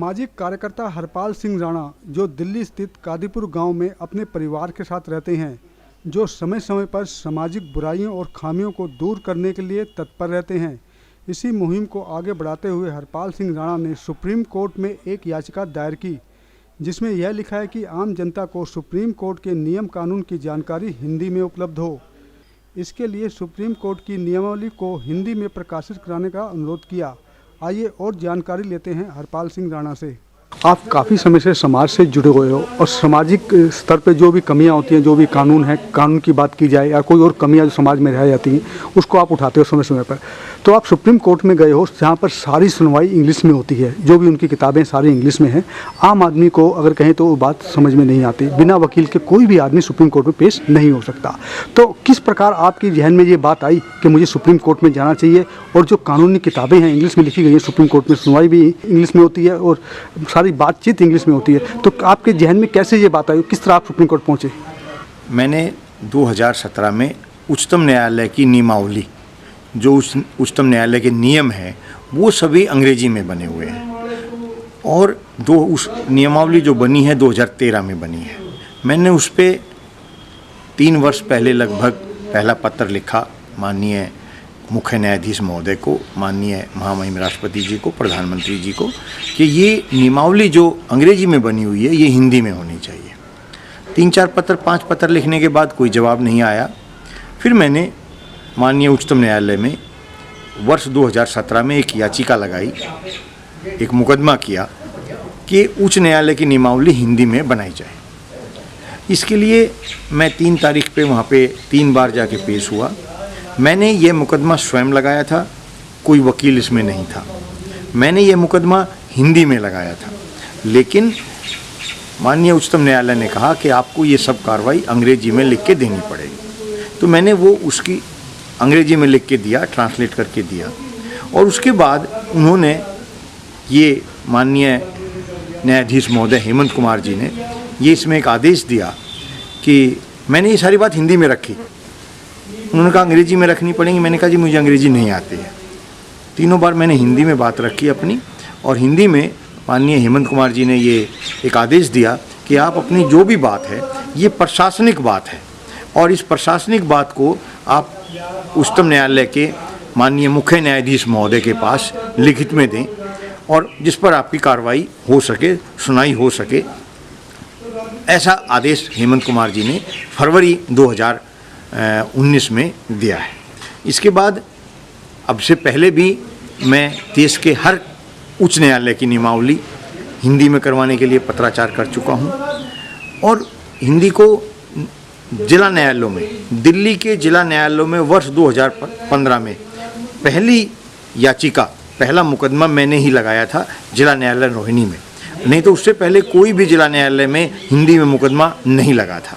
सामाजिक कार्यकर्ता हरपाल सिंह राणा, जो दिल्ली स्थित कादीपुर गांव में अपने परिवार के साथ रहते हैं, जो समय समय पर सामाजिक बुराइयों और खामियों को दूर करने के लिए तत्पर रहते हैं। इसी मुहिम को आगे बढ़ाते हुए हरपाल सिंह राणा ने सुप्रीम कोर्ट में एक याचिका दायर की, जिसमें यह लिखा है कि आम जनता को सुप्रीम कोर्ट के नियम कानून की जानकारी हिंदी में उपलब्ध हो। इसके लिए सुप्रीम कोर्ट की नियमावली को हिंदी में प्रकाशित कराने का अनुरोध किया। आइए और जानकारी लेते हैं हरपाल सिंह राणा से। आप काफ़ी समय से समाज से जुड़े हुए हो और सामाजिक स्तर पे जो भी कमियां होती हैं, जो भी कानून है, कानून की बात की जाए या कोई और कमियां जो समाज में रह जाती हैं, उसको आप उठाते हो समय समय पर। तो आप सुप्रीम कोर्ट में गए हो, जहां पर सारी सुनवाई इंग्लिश में होती है, जो भी उनकी किताबें सारी इंग्लिश में हैं। आम आदमी को अगर कहें तो वो बात समझ में नहीं आती। बिना वकील के कोई भी आदमी सुप्रीम कोर्ट में पेश नहीं हो सकता। तो किस प्रकार आपकी जहन में ये बात आई कि मुझे सुप्रीम कोर्ट में जाना चाहिए, और जो कानूनी किताबें हैं इंग्लिश में लिखी गई हैं, सुप्रीम कोर्ट में सुनवाई भी इंग्लिश में होती है और सारी बातचीत इंग्लिश में होती है, तो आपके जहन में कैसे ये बात आई, किस तरह आप सुप्रीम कोर्ट पहुंचे? मैंने 2017 में उच्चतम न्यायालय की नियमावली, जो उच्चतम न्यायालय के नियम हैं, वो सभी अंग्रेजी में बने हुए हैं, और उस नियमावली जो बनी है 2013 में बनी है। मैंने उस पर 3 वर्ष पहले लगभग पहला पत्र लिखा माननीय मुख्य न्यायाधीश महोदय को, माननीय महामहिम राष्ट्रपति जी को, प्रधानमंत्री जी को, कि ये नियमावली जो अंग्रेजी में बनी हुई है ये हिंदी में होनी चाहिए। 3-4 पत्र 5 पत्र लिखने के बाद कोई जवाब नहीं आया। फिर मैंने माननीय उच्चतम न्यायालय में वर्ष 2017 में एक याचिका लगाई, एक मुकदमा किया कि उच्च न्यायालय की नियमावली हिंदी में बनाई जाए। इसके लिए मैं 3 तारीख पे वहाँ पे 3 बार जाके पेश हुआ। मैंने ये मुकदमा स्वयं लगाया था, कोई वकील इसमें नहीं था। मैंने ये मुकदमा हिंदी में लगाया था, लेकिन माननीय उच्चतम न्यायालय ने कहा कि आपको ये सब कार्रवाई अंग्रेजी में लिख के देनी पड़ेगी। तो मैंने वो उसकी अंग्रेजी में लिख के दिया, ट्रांसलेट करके दिया, और उसके बाद उन्होंने ये माननीय न्यायाधीश महोदय हेमंत कुमार जी ने ये इसमें एक आदेश दिया कि मैंने ये सारी बात हिंदी में रखी। उन्होंने कहा अंग्रेजी में रखनी पड़ेगी। मैंने कहा जी मुझे अंग्रेजी नहीं आती है। तीनों बार मैंने हिंदी में बात रखी अपनी, और हिंदी में माननीय हेमंत कुमार जी ने ये एक आदेश दिया कि आप अपनी जो भी बात है, ये प्रशासनिक बात है, और इस प्रशासनिक बात को आप उच्चतम न्यायालय के माननीय मुख्य न्यायाधीश महोदय के पास लिखित में दें, और जिस पर आपकी कार्रवाई हो सके, सुनाई हो सके। ऐसा आदेश हेमंत कुमार जी ने फरवरी 2019 में दिया है। इसके बाद अब से पहले भी मैं देश के हर उच्च न्यायालय की नियमावली हिंदी में करवाने के लिए पत्राचार कर चुका हूं, और हिंदी को जिला न्यायालयों में, दिल्ली के जिला न्यायालयों में वर्ष 2015 में पहली याचिका, पहला मुकदमा मैंने ही लगाया था जिला न्यायालय रोहिणी में। नहीं तो उससे पहले कोई भी जिला न्यायालय में हिंदी में मुकदमा नहीं लगा था।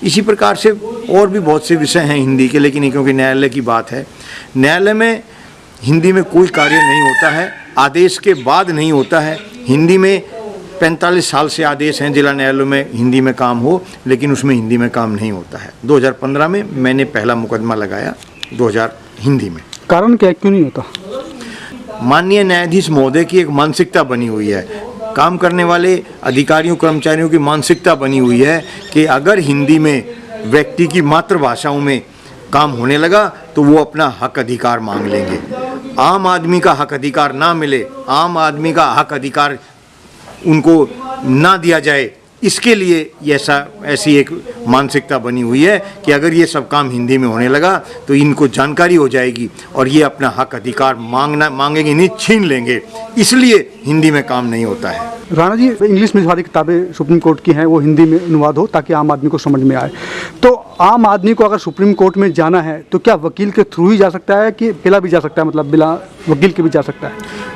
इसी प्रकार से और भी बहुत से विषय हैं हिंदी के, लेकिन क्योंकि न्यायालय की बात है, न्यायालय में हिंदी में कोई कार्य नहीं होता है, आदेश के बाद नहीं होता है। हिंदी में 45 साल से आदेश हैं जिला न्यायालयों में हिंदी में काम हो, लेकिन उसमें हिंदी में काम नहीं होता है। 2015 में मैंने पहला मुकदमा लगाया 2000 हिंदी में। कारण क्या, क्यों नहीं होता? माननीय न्यायाधीश महोदय की एक मानसिकता बनी हुई है, काम करने वाले अधिकारियों कर्मचारियों की मानसिकता बनी हुई है कि अगर हिंदी में व्यक्ति की मातृभाषाओं में काम होने लगा तो वो अपना हक अधिकार मांग लेंगे। आम आदमी का हक अधिकार ना मिले, आम आदमी का हक अधिकार उनको ना दिया जाए, इसके लिए ऐसी एक मानसिकता बनी हुई है कि अगर ये सब काम हिंदी में होने लगा तो इनको जानकारी हो जाएगी और ये अपना हक अधिकार मांगेंगे नहीं, छीन लेंगे। इसलिए हिंदी में काम नहीं होता है। राणा जी, इंग्लिश में सारी किताबें सुप्रीम कोर्ट की हैं, वो हिंदी में अनुवाद हो ताकि आम आदमी को समझ में आए। तो आम आदमी को अगर सुप्रीम कोर्ट में जाना है तो क्या वकील के थ्रू ही जा सकता है कि बिना भी जा सकता है, मतलब बिना वकील के भी जा सकता है?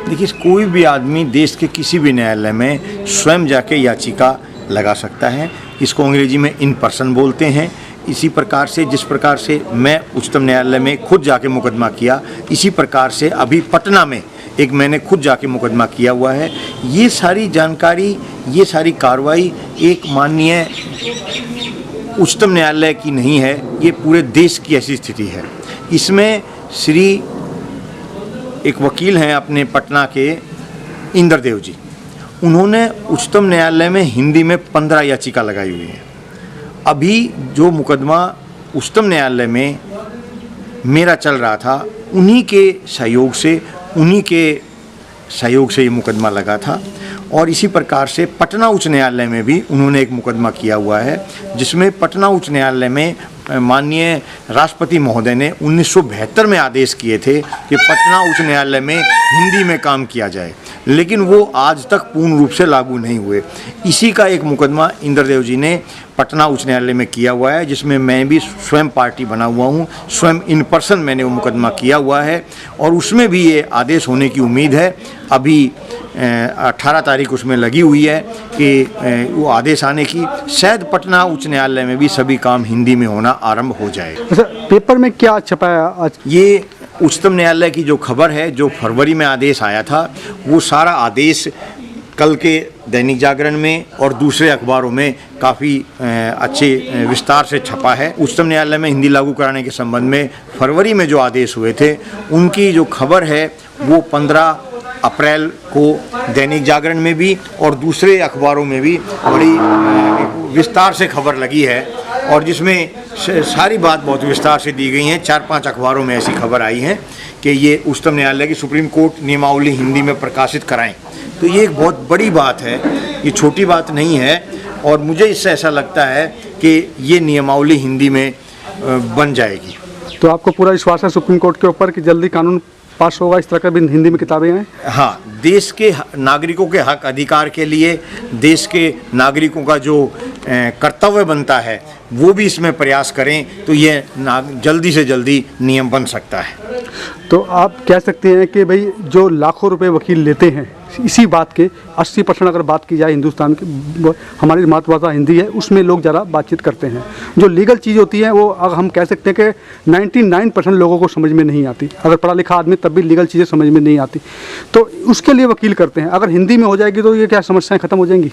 देखिए, कोई भी आदमी देश के किसी भी न्यायालय में स्वयं जाके याचिका लगा सकता है। इसको अंग्रेजी में इन पर्सन बोलते हैं। इसी प्रकार से जिस प्रकार से मैं उच्चतम न्यायालय में खुद जाके मुकदमा किया, इसी प्रकार से अभी पटना में एक मैंने खुद जाके मुकदमा किया हुआ है। ये सारी जानकारी, ये सारी कार्रवाई एक माननीय उच्चतम न्यायालय की नहीं है, ये पूरे देश की ऐसी स्थिति है। इसमें श्री एक वकील हैं अपने पटना के, इंद्रदेव जी, उन्होंने उच्चतम न्यायालय में हिंदी में 15 याचिका लगाई हुई है। अभी जो मुकदमा उच्चतम न्यायालय में मेरा चल रहा था, उन्हीं के सहयोग से ये मुकदमा लगा था। और इसी प्रकार से पटना उच्च न्यायालय में भी उन्होंने एक मुकदमा किया हुआ है, जिसमें पटना उच्च न्यायालय में माननीय राष्ट्रपति महोदय ने 1972 में आदेश किए थे कि पटना उच्च न्यायालय में हिंदी में काम किया जाए, लेकिन वो आज तक पूर्ण रूप से लागू नहीं हुए। इसी का एक मुकदमा इंद्रदेव जी ने पटना उच्च न्यायालय में किया हुआ है, जिसमें मैं भी स्वयं पार्टी बना हुआ हूँ, स्वयं इन पर्सन मैंने वो मुकदमा किया हुआ है। और उसमें भी ये आदेश होने की उम्मीद है। अभी 18 तारीख उसमें लगी हुई है कि वो आदेश आने की। शायद पटना उच्च न्यायालय में भी सभी काम हिंदी में होना आरंभ हो जाए। अच्छा, पेपर में क्या छपाया आज? ये उच्चतम न्यायालय की जो खबर है, जो फरवरी में आदेश आया था, वो सारा आदेश कल के दैनिक जागरण में और दूसरे अखबारों में काफ़ी अच्छे विस्तार से छपा है। उच्चतम न्यायालय में हिंदी लागू कराने के संबंध में फरवरी में जो आदेश हुए थे, उनकी जो खबर है वो 15 अप्रैल को दैनिक जागरण में भी और दूसरे अखबारों में भी बड़ी विस्तार से खबर लगी है, और जिसमें सारी बात बहुत विस्तार से दी गई है। 4-5 अखबारों में ऐसी खबर आई है कि ये उच्चतम न्यायालय की सुप्रीम कोर्ट नियमावली हिंदी में प्रकाशित कराएं। तो ये एक बहुत बड़ी बात है, ये छोटी बात नहीं है। और मुझे इससे ऐसा लगता है कि ये नियमावली हिंदी में बन जाएगी। तो आपको पूरा विश्वास है सुप्रीम कोर्ट के ऊपर कि जल्दी कानून पास होगा, इस तरह का भी हिंदी में किताबें हैं? हाँ, देश के नागरिकों के हक अधिकार के लिए देश के नागरिकों का जो कर्तव्य बनता है, वो भी इसमें प्रयास करें तो ये जल्दी से जल्दी नियम बन सकता है। तो आप कह सकते हैं कि भाई जो लाखों रुपए वकील लेते हैं, इसी बात के 80% अगर बात की जाए हिंदुस्तान की, हमारी मातृभाषा हिंदी है, उसमें लोग ज़रा बातचीत करते हैं। जो लीगल चीज़ होती है वो अगर हम कह सकते हैं कि 99% लोगों को समझ में नहीं आती। अगर पढ़ा लिखा आदमी तब भी लीगल चीज़ें समझ में नहीं आती, तो उसके लिए वकील करते हैं। अगर हिंदी में हो जाएगी तो ये क्या समस्याएँ ख़त्म हो जाएंगी?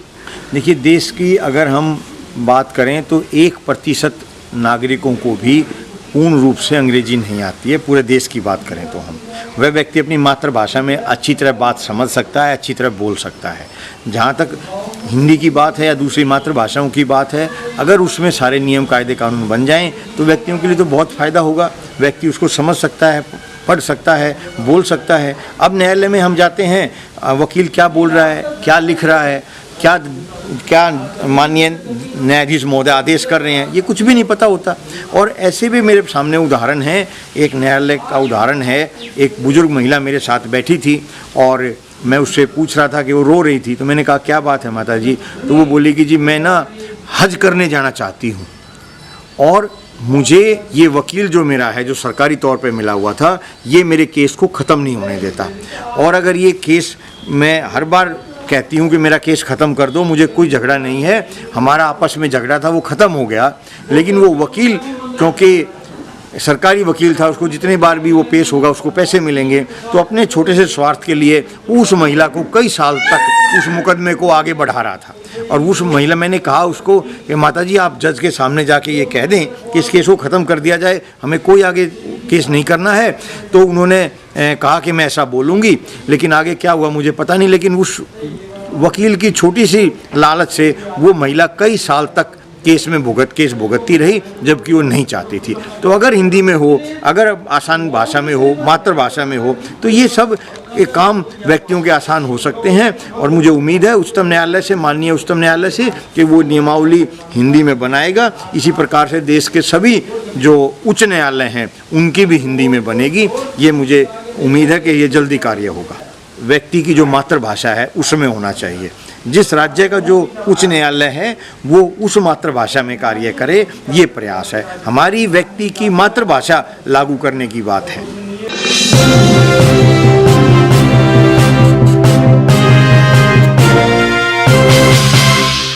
देखिए, देश की अगर हम बात करें तो 1% नागरिकों को भी पूर्ण रूप से अंग्रेजी नहीं आती है। पूरे देश की बात करें तो वह व्यक्ति अपनी मातृभाषा में अच्छी तरह बात समझ सकता है, अच्छी तरह बोल सकता है। जहाँ तक हिंदी की बात है या दूसरी मातृभाषाओं की बात है, अगर उसमें सारे नियम कायदे कानून बन जाएं तो व्यक्तियों के लिए तो बहुत फ़ायदा होगा। व्यक्ति उसको समझ सकता है, पढ़ सकता है, बोल सकता है। अब न्यायालय में हम जाते हैं, वकील क्या बोल रहा है, क्या लिख रहा है, क्या माननीय न्यायाधीश महोदय आदेश कर रहे हैं, ये कुछ भी नहीं पता होता। और ऐसे भी मेरे सामने उदाहरण हैं। एक न्यायालय का उदाहरण है, एक बुजुर्ग महिला मेरे साथ बैठी थी और मैं उससे पूछ रहा था कि वो रो रही थी। तो मैंने कहा, क्या बात है माता जी? तो वो बोली कि जी मैं ना हज करने जाना चाहती हूँ, और मुझे ये वकील जो मेरा है, जो सरकारी तौर पे मिला हुआ था, ये मेरे केस को ख़त्म नहीं होने देता। और अगर ये केस, मैं हर बार कहती हूँ कि मेरा केस ख़त्म कर दो, मुझे कोई झगड़ा नहीं है, हमारा आपस में झगड़ा था वो ख़त्म हो गया, लेकिन वो वकील क्योंकि सरकारी वकील था, उसको जितने बार भी वो पेश होगा उसको पैसे मिलेंगे, तो अपने छोटे से स्वार्थ के लिए उस महिला को कई साल तक उस मुकदमे को आगे बढ़ा रहा था। और उस महिला, मैंने कहा उसको कि माता जी आप जज के सामने जाके ये कह दें कि इस केस को ख़त्म कर दिया जाए, हमें कोई आगे केस नहीं करना है। तो उन्होंने कहा कि मैं ऐसा बोलूँगी, लेकिन आगे क्या हुआ मुझे पता नहीं। लेकिन उस वकील की छोटी सी लालच से वो महिला कई साल तक केस भुगतती रही, जबकि वो नहीं चाहती थी। तो अगर हिंदी में हो, अगर आसान भाषा में हो, मातृभाषा में हो, तो ये सब एक काम व्यक्तियों के आसान हो सकते हैं। और मुझे उम्मीद है उच्चतम न्यायालय से, माननीय उच्चतम न्यायालय से, कि वो नियमावली हिंदी में बनाएगा। इसी प्रकार से देश के सभी जो उच्च न्यायालय हैं उनकी भी हिंदी में बनेगी। ये मुझे उम्मीद है कि ये जल्दी कार्य होगा। व्यक्ति की जो मातृभाषा है उसमें होना चाहिए। जिस राज्य का जो उच्च न्यायालय है वो उस मातृभाषा में कार्य करे, ये प्रयास है। हमारी व्यक्ति की मातृभाषा लागू करने की बात है।